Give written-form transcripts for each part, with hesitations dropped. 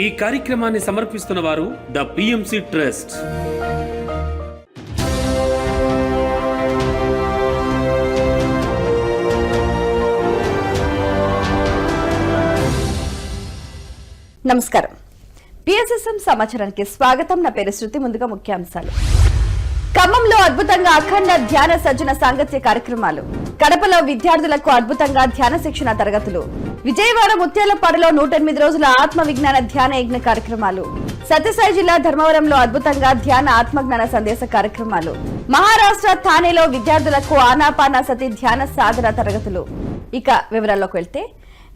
ఈ కార్యక్రమాన్ని సమర్పిస్తున్న వారు ద పిఎంసి ట్రస్ట్. నమస్కారం. పిఎస్ఎస్ఎం సమాచారానికి స్వాగతం. నా పేరు శృతి. ముందుగా ముఖ్యాంశాలు. ఖమ్మంలో అద్భుతంగా అఖండ ధ్యాన సజ్జన సాంగత్య కార్యక్రమాలు. కడపలో విద్యార్థులకు అద్భుతంగా ధ్యాన శిక్షణ తరగతులు. విజయవాడ ముత్యాలపాడులో 108 రోజుల ఆత్మ విజ్ఞాన ధ్యాన యజ్ఞ కార్యక్రమాలు. సత్యసాయి జిల్లా ధర్మవరంలో అద్భుతంగా ధ్యాన ఆత్మజ్ఞాన సందేశ కార్యక్రమాలు. మహారాష్ట్ర థానేలో విద్యార్థులకు ఆనాపానసతి ధ్యాన సాధన తరగతులు. ఇక వివరాల్లోకి వెళ్తే,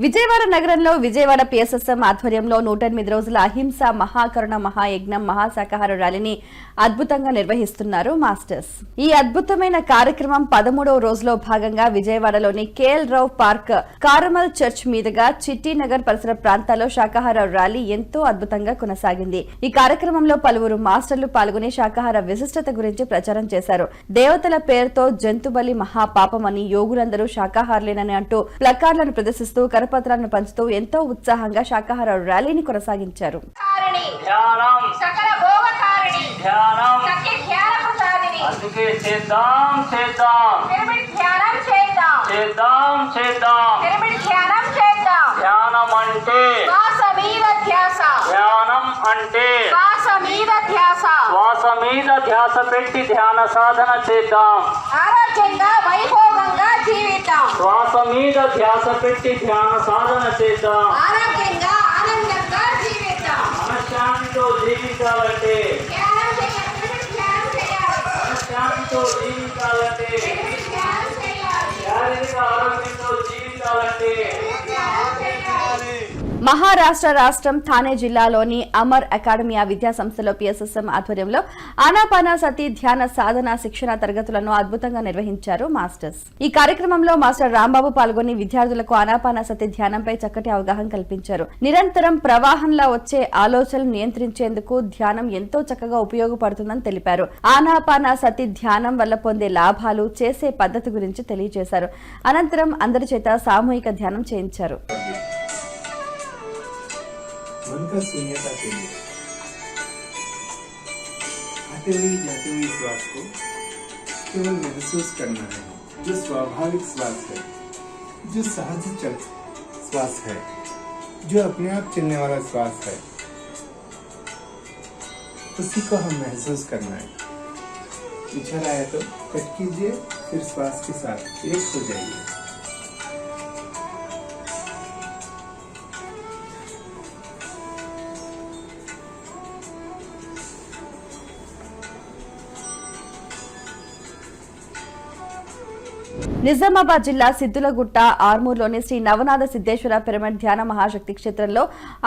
విజయవాడ నగరంలో విజయవాడ పిఎస్ఎస్ఎం ఆధ్వర్యంలో 108 రోజుల అహింస మహాకరుణ మహాయజ్ఞం మహాశాకాహార ర్యాలీని అద్భుతంగా నిర్వహిస్తున్నారు మాస్టర్స్. ఈ అద్భుతమైన కార్యక్రమం 13వ రోజులో భాగంగా విజయవాడలోని కేఎల్ రావు పార్క్, కారమల్ చర్చ్ మీదుగా చిట్టి నగర్ పరిసర ప్రాంతాల్లో శాకాహార ర్యాలీ ఎంతో అద్భుతంగా కొనసాగింది. ఈ కార్యక్రమంలో పలువురు మాస్టర్లు పాల్గొని శాకాహార విశిష్టత గురించి ప్రచారం చేశారు. దేవతల పేరుతో జంతుబలి మహాపాపమని, యోగులందరూ శాకాహారులేనని అంటూ ప్లకార్డులను ప్రదర్శిస్తూ పత్రాలను పంచుతూ ఎంతో ఉత్సాహంగా శాకాహార ర్యాలీని కొనసాగించారు. శ్వాస మీద ధ్యాస పెట్టి ధ్యాన సాధన చేద్దాం. ఆరోగ్యంగా వైభోగంగా జీవితం. శ్వాస మీద ధ్యాస పెట్టి ధ్యాన సాధన చేద్దాం. ఆరోగ్యంగా ఆనందంగా జీవితం. మనశ్శాంతితో జీవించాలంటే మనశ్శాంతితో జీవించాలంటే శారీరక ఆరోగ్యంతో జీవించాలంటే మహారాష్ట్ర రాష్ట్రం థానే జిల్లాలోని అమర్ అకాడమియా విద్యా సంస్థలో పిఎస్ఎస్ఎం ఆధ్వర్యంలో ఆనాపానసతి ధ్యాన సాధన శిక్షణ తరగతులను అద్భుతంగా నిర్వహించారు మాస్టర్స్. ఈ కార్యక్రమంలో మాస్టర్ రాంబాబు పాల్గొని విద్యార్థులకు ఆనాపానసతి ధ్యానంపై చక్కటి అవగాహన కల్పించారు. నిరంతరం ప్రవాహంలా వచ్చే ఆలోచనలు నియంత్రించేందుకు ధ్యానం ఎంతో చక్కగా ఉపయోగపడుతుందని తెలిపారు. ఆనాపానసతి ధ్యానం వల్ల పొందే లాభాలు, చేసే పద్ధతి గురించి తెలియజేశారు. అనంతరం అందరి చేత సామూహిక ధ్యానం చేయించారు. मन का शून्यता के लिए आते हुए जाते हुए श्वास को केवल महसूस करना है, जो स्वाभाविक श्वास है, जो सहज चल श्वास है, जो अपने आप चलने वाला श्वास है, उसी को हम महसूस करना है. विचार आया तो कट कीजिए, फिर श्वास के साथ एक हो जाइए. నిజామాబాద్ జిల్లా సిద్దులగుట్ట ఆర్మూర్లోని శ్రీ నవనాథ సిద్దేశ్వర పిరమిడ్ ధ్యాన మహాశక్తి క్షేత్రంలో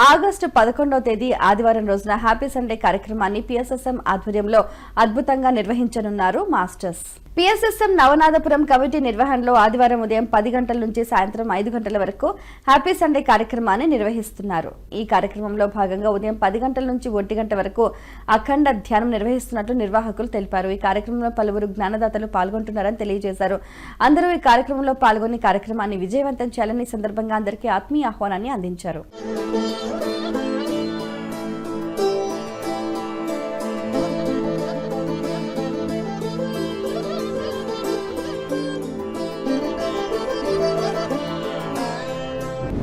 ఆగస్టు 11వ తేదీ ఆదివారం రోజున హ్యాపీ సండే కార్యక్రమాన్ని పిఎస్ఎస్ఎం ఆధ్వర్యంలో అద్భుతంగా నిర్వహించనున్నారు మాస్టర్స్. పిఎస్ఎస్ఎం నవనాథపురం కమిటీ నిర్వహణలో ఆదివారం ఉదయం 10 గంటల నుంచి సాయంత్రం 5 గంటల వరకు హ్యాపీ సండే కార్యక్రమాన్ని నిర్వహిస్తున్నారు. ఈ కార్యక్రమంలో భాగంగా ఉదయం 10 గంటల నుంచి 1 గంట వరకు అఖండ ధ్యానం నిర్వహిస్తున్నట్లు నిర్వాహకులు తెలిపారు. ఈ కార్యక్రమంలో పలువురు జ్ఞానదాతలు పాల్గొంటున్నారని తెలియజేశారు. అందరూ ఈ కార్యక్రమంలో పాల్గొని కార్యక్రమాన్ని విజయవంతం చేయాలని సందర్భంగా అందరికీ ఆత్మీయ ఆహ్వానాన్ని అందించారు.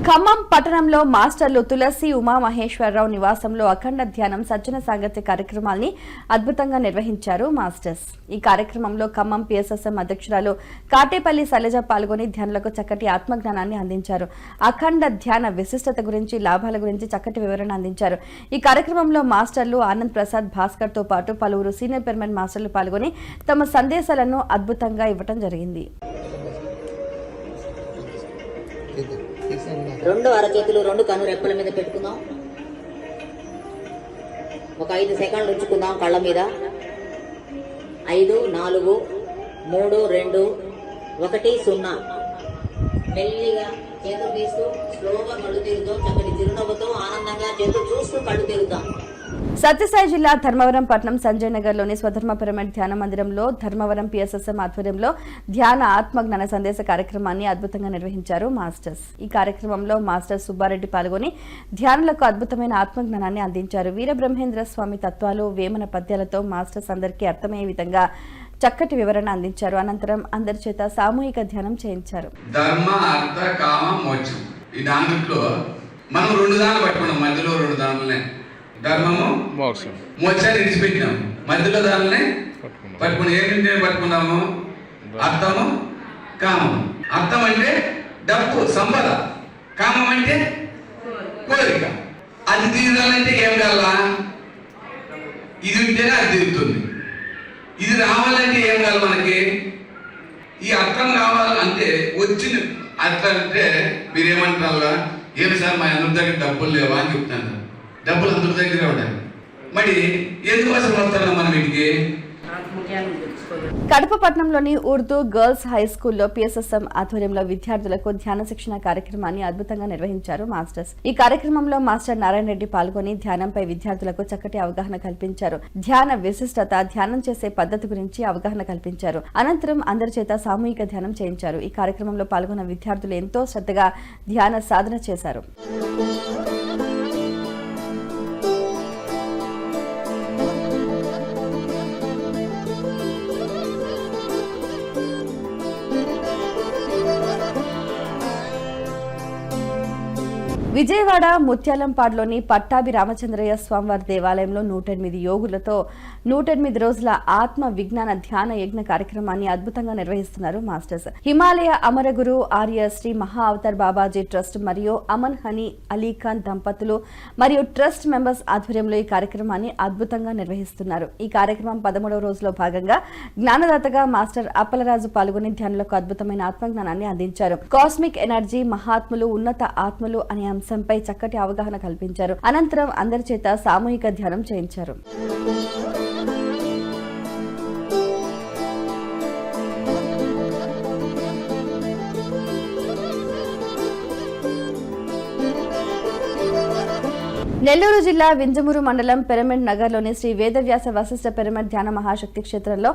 ఖమ్మం పట్టణంలో మాస్టర్లు తులసి ఉమామహేశ్వరరావు నివాసంలో అఖండ ధ్యానం సజ్జన సాంగత్య కార్యక్రమాల్ని అద్భుతంగా నిర్వహించారు మాస్టర్స్. ఈ కార్యక్రమంలో ఖమ్మం పిఎస్ఎస్ఎం అధ్యక్షురాలు కాటేపల్లి శైలజ పాల్గొని ధ్యానులకు చక్కటి ఆత్మజ్ఞానాన్ని అందించారు. అఖండ ధ్యాన విశిష్టత గురించి, లాభాల గురించి చక్కటి వివరణ అందించారు. ఈ కార్యక్రమంలో మాస్టర్లు ఆనంద్ ప్రసాద్, భాస్కర్ తో పాటు పలువురు సీనియర్ పిరమిడ్ మాస్టర్లు పాల్గొని తమ సందేశాలను అద్భుతంగా ఇవ్వడం జరిగింది. రెండు అరచేతులు రెండు కన్ను రెప్పల మీద పెట్టుకుందాం. ఒక 5 సెకండ్లు ఉంచుకుందాం కళ్ళ మీద. 5, 4, 3, 2, 1, 0. మెల్లిగా చేతులు తీస్తూ స్లోగా కళ్ళు తెరుద్దాం. చక్కటి చిరునవ్వుతో ఆనందంగా చేతులు చూస్తూ కళ్ళు తెరుద్దాం. సత్యసాయి జిల్లా ధర్మవరం పట్నం సంజయ్ నగర్ లోని స్వధర్మ పిరమిడ్ ధ్యాన మందిరంలో ధర్మవరం పిఎస్ఎస్ఎం ఆధ్వర్యంలో ధ్యాన ఆత్మజ్ఞాన సందేశ కార్యక్రమాన్ని అద్భుతంగా నిర్వహించారు మాస్టర్స్. ఈ కార్యక్రమంలో మాస్టర్ సుబ్బారెడ్డి పాల్గొని ధ్యానులకు అద్భుతమైన ఆత్మజ్ఞానాన్ని అందించారు. వీరబ్రహ్మేంద్ర స్వామి తత్వాలు, వేమన పద్యాలతో మాస్టర్స్ అందరికీ అర్థమయ్యే విధంగా చక్కటి వివరణ అందించారు. అనంతరం అందరి చేత సామూహిక ధ్యానం చేయించారు. ధర్మ, అర్థ, కామ, మోక్షం ఈ నాలుగులో మనం 2 దానాలు పట్టుకున్నాం. మధ్యలో 2 దానాలనే ధర్మము, మోక్షాన్ని విడిచిపెట్టినాము. మధ్యలో దానినే పట్టుకున్నాం. ఏమిటి పట్టుకున్నాము? అర్థము, కామం. అర్థం అంటే డబ్బు, సంపద. కామం అంటే కోరిక. అది తీరాలంటే ఏం కావాలా? ఇది ఉంటేనే అది తీరుతుంది. ఇది రావాలంటే ఏం కావాలి మనకి? ఈ అర్థం కావాలంటే వచ్చిన అర్థం అంటే మీరేమంటారా? ఏమి సార్ మా అందరి దగ్గర డబ్బులు లేవా అని చెప్తాను. డబ్బులు అందరి దగ్గర ఉన్నాయి. మరి ఎందుకోసం వస్తారా మనం వీటికి? కడప పట్టణంలోని ఉర్దూ గర్ల్స్ హై స్కూల్లో పిఎస్ఎస్ఎం ఆధ్వర్యంలో విద్యార్థులకు ధ్యాన శిక్షణ కార్యక్రమాన్ని అద్భుతంగా నిర్వహించారు మాస్టర్స్. ఈ కార్యక్రమంలో మాస్టర్ నారాయణ రెడ్డి పాల్గొని ధ్యానంపై విద్యార్థులకు చక్కటి అవగాహన కల్పించారు. ధ్యాన విశిష్టత, ధ్యానం చేసే పద్ధతి గురించి అవగాహన కల్పించారు. అనంతరం అందరి చేత సామూహిక ధ్యానం చేయించారు. ఈ కార్యక్రమంలో పాల్గొన్న విద్యార్థులు ఎంతో శ్రద్ధగా ధ్యాన సాధన చేశారు. విజయవాడ ముత్యాలంపాడులోని పట్టాభి రామచంద్రయ్య స్వామివారి దేవాలయంలో 108 యోగులతో 108 రోజుల ఆత్మ విజ్ఞాన ధ్యాన యజ్ఞ కార్యక్రమాన్ని అద్భుతంగా నిర్వహిస్తున్నారు మాస్టర్స్. హిమాలయ అమరగురు ఆర్య శ్రీ మహా అవతార్ బాబాజీ ట్రస్ట్ మరియు అమన్ హనీ అలీఖాన్ దంపతులు మరియు ట్రస్ట్ మెంబర్స్ ఆధ్వర్యంలో ఈ కార్యక్రమాన్ని అద్భుతంగా నిర్వహిస్తున్నారు. ఈ కార్యక్రమం 13వ రోజులో భాగంగా జ్ఞానదాతగా మాస్టర్ అప్పలరాజు పాల్గొని ధ్యానులకు అద్భుతమైన ఆత్మజ్ఞానాన్ని అందించారు. కాస్మిక్ ఎనర్జీ, మహాత్ములు, ఉన్నత ఆత్మలు అనే అంశంపై చక్కటి అవగాహన కల్పించారు. అనంతరం అందరి చేత సామూహిక ధ్యానం చేయించారు. నెల్లూరు జిల్లా వింజమూరు మండలం పిరమిడ్ నగర్లోని శ్రీ వేదవ్యాస వశిష్ఠ పిరమిడ్ ధ్యాన మహాశక్తి క్షేత్రంలో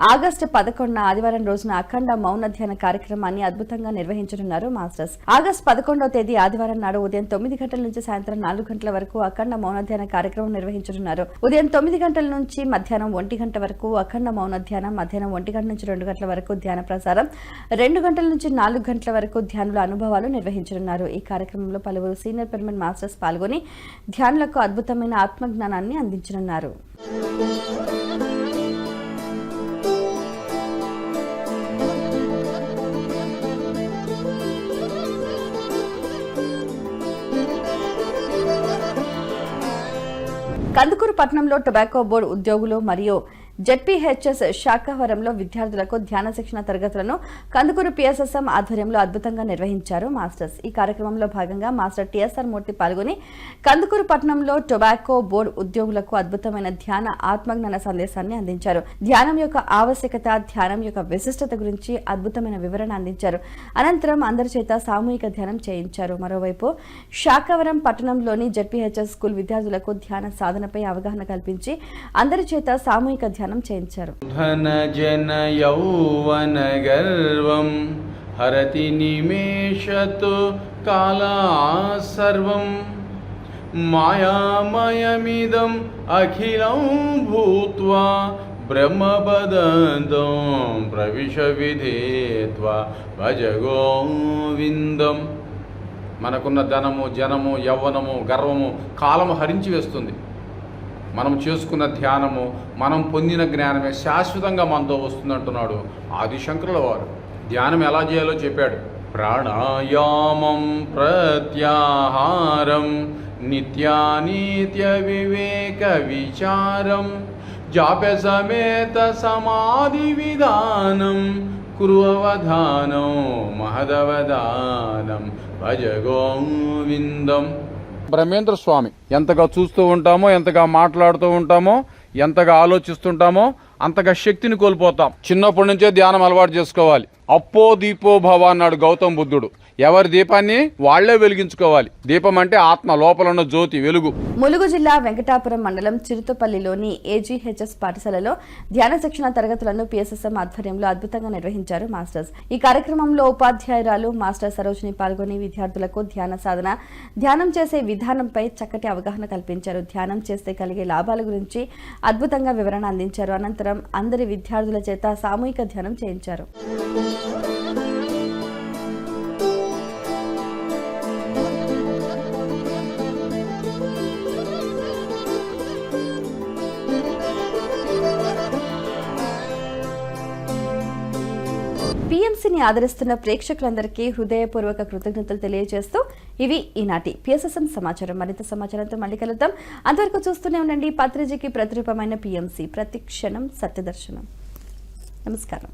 ఆగస్టు 11న ఆదివారం రోజున అఖండ మౌన ధ్యాన కార్యక్రమాన్ని అద్భుతంగా నిర్వహించనున్నారు మాస్టర్స్. ఆగస్టు 11వ తేదీ ఆదివారం నాడు ఉదయం 9 గంటల నుంచి సాయంత్రం 4 గంటల వరకు అఖండ మౌన ధ్యాన కార్యక్రమం నిర్వహించనున్నారు. ఉదయం 9 గంటల నుంచి మధ్యాహ్నం 1 గంట వరకు అఖండ మౌన ధ్యానం, మధ్యాహ్నం 1 గంట నుంచి 2 గంటల వరకు ధ్యాన ప్రసారం, 2 గంటల నుంచి 4 గంటల వరకు ధ్యానుల అనుభవాలు నిర్వహించనున్నారు. ఈ కార్యక్రమంలో పలువురు సీనియర్ పిరమిడ్ మాస్టర్స్ పాల్గొని ధ్యానులకు అద్భుతమైన ఆత్మజ్ఞానాన్ని అందించనున్నారు. కందుకూరు పట్టణంలో టొబాకో బోర్డు ఉద్యోగులు మరియు జెడ్పీహెచ్ఎస్ శాఖావరంలో విద్యార్థులకు ధ్యాన శిక్షణ తరగతులను కందుకూరు పిఎస్ఎస్ఎం ఆధ్వర్యంలో అద్భుతంగా నిర్వహించారు మాస్టర్స్. ఈ కార్యక్రమంలో భాగంగా మాస్టర్ టిఎస్ఆర్ మూర్తి పాల్గొని కందుకూరు పట్టణంలో టొబాకో బోర్డు ఉద్యోగులకు అద్భుతమైన ధ్యాన ఆత్మజ్ఞాన సందేశాన్ని అందించారు. ధ్యానం యొక్క ఆవశ్యకత, ధ్యానం యొక్క విశిష్టత గురించి అద్భుతమైన వివరణ అందించారు. అనంతరం అందరి చేత సామూహిక ధ్యానం చేయించారు. మరోవైపు శాఖావరం పట్టణంలోని జెడ్పీహెచ్ఎస్ స్కూల్ విద్యార్థులకు ధ్యాన సాధనపై అవగాహన కల్పించి అందరి చేత సామూహిక ధ్యానం చేయించారు. ధన జన యౌవన గర్వం హరతి నిమేషతో కాలా సర్వం మాయామయమిదం అఖిలం భూత్వా బ్రహ్మపదంతం ప్రవిశ విధేత్వా భజ గోవిందం. మనకున్న ధనము, జనము, యవ్వనము, గర్వము కాలము హరించి వేస్తుంది. మనం చేసుకున్న ధ్యానము, మనం పొందిన జ్ఞానమే శాశ్వతంగా మనతో వస్తుందంటున్నాడు ఆదిశంకరుల వారు. ధ్యానం ఎలా చేయాలో చెప్పాడు. ప్రాణాయామం ప్రత్యాహారం నిత్యానిత్య వివేక విచారం జాప్య సమేత సమాధి విధానం కురువధానం మహదవదానం భజ గోవిందం. బ్రహ్మేంద్ర స్వామి ఎంతగా చూస్తూ ఉంటామో, ఎంతగా మాట్లాడుతూ ఉంటామో, ఎంతగా ఆలోచిస్తుంటామో అంతగా శక్తిని కోల్పోతాం. చిన్నప్పటి నుంచే ధ్యానం అలవాటు చేసుకోవాలి. అప్పో దీపో భవ అన్నాడు గౌతమ బుద్ధుడు. ఎవరి దీపాన్ని వాళ్లే వెలిగించుకోవాలి. దీపం అంటే ఆత్మ, లోపల ఉన్న జ్యోతి, వెలుగు. ములుగు జిల్లా వెంకటాపురం మండలం చిరుతపల్లిలోని ఏజీహెచ్ఎస్ పాఠశాలలో ధ్యాన శిక్షణ తరగతులను పిఎస్ఎస్ఎం ఆధ్వర్యంలో అద్భుతంగా నిర్వహించారు మాస్టర్స్. ఈ కార్యక్రమంలో ఉపాధ్యాయురాలు మాస్టర్ సరోజిని పాల్గొని విద్యార్థులకు ధ్యాన సాధన, ధ్యానం చేసే విధానంపై చక్కటి అవగాహన కల్పించారు. ధ్యానం చేస్తే కలిగే లాభాల గురించి అద్భుతంగా వివరణ అందించారు. అనంతరం అందరి విద్యార్థుల చేత సామూహిక ధ్యానం చేయించారు. పిఎంసీని ఆదరిస్తున్న ప్రేక్షకులందరికీ హృదయపూర్వక కృతజ్ఞతలు తెలియజేస్తూ ఇవి ఈనాటి పిఎస్ఎస్ఎం సమాచారం. మరింత సమాచారంతో మళ్ళీ కలుద్దాం. అంతవరకు చూస్తూనే ఉండండి పత్రిజీకి ప్రతిరూపమైన పిఎంసీ, ప్రతి క్షణం సత్యదర్శనం. నమస్కారం.